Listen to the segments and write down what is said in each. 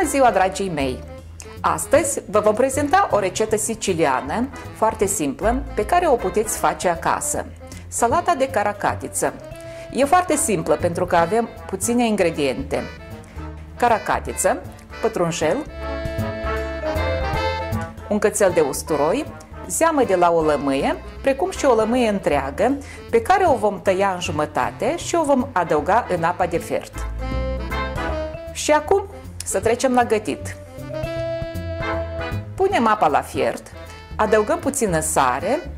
Bună ziua, dragii mei! Astăzi vă vom prezenta o rețetă siciliană foarte simplă pe care o puteți face acasă. Salata de caracatiță. E foarte simplă pentru că avem puține ingrediente. Caracatiță, pătrunjel, un cățel de usturoi, zeamă de la o lămâie, precum și o lămâie întreagă pe care o vom tăia în jumătate și o vom adăuga în apa de fiert. Și acum să trecem la gătit. Punem apa la fiert, adăugăm puțină sare,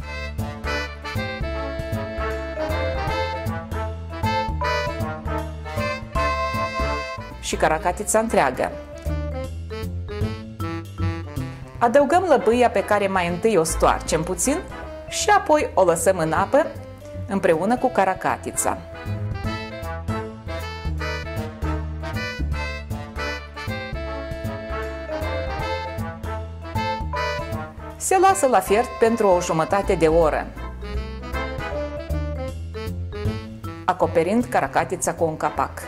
și caracatița întreagă. Adăugăm lăbâia pe care mai întâi o stoarcem puțin și apoi o lăsăm în apă împreună cu caracatița. Se lasă la fiert pentru o jumătate de oră, acoperind caracatița cu un capac.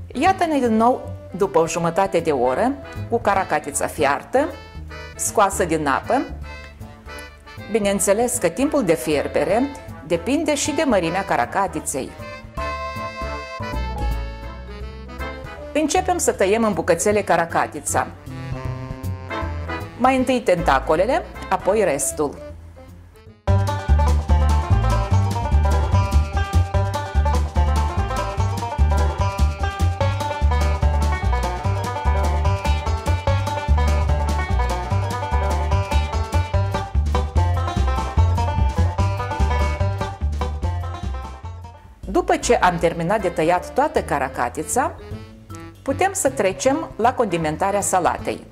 Iată-ne din nou după o jumătate de oră, cu caracatița fiartă, scoasă din apă. Bineînțeles că timpul de fierbere depinde și de mărimea caracatiței. Începem să tăiem în bucățele caracatița. Mai întâi tentacolele, apoi restul. După ce am terminat de tăiat toată caracatița, putem să trecem la condimentarea salatei,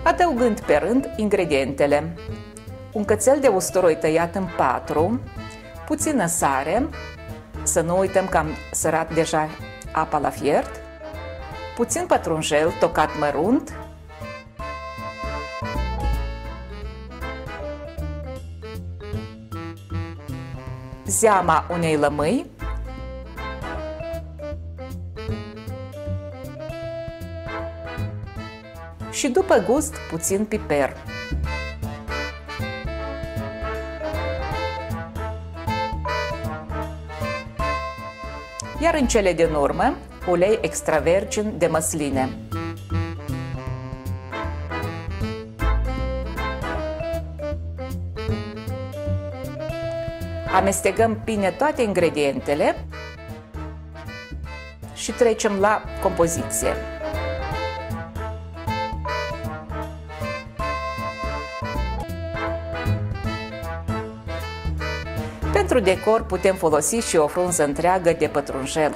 adăugând pe rând ingredientele: un cățel de usturoi tăiat în 4, puțină sare, să nu uităm că am sărat deja apa la fiert, puțin pătrunjel tocat mărunt, zeama unei lămâi, și după gust puțin piper. Iar în cele din urmă, ulei extra virgin de măsline. Amestecăm bine toate ingredientele și trecem la compoziție. Pentru decor putem folosi și o frunză întreagă de pătrunjel.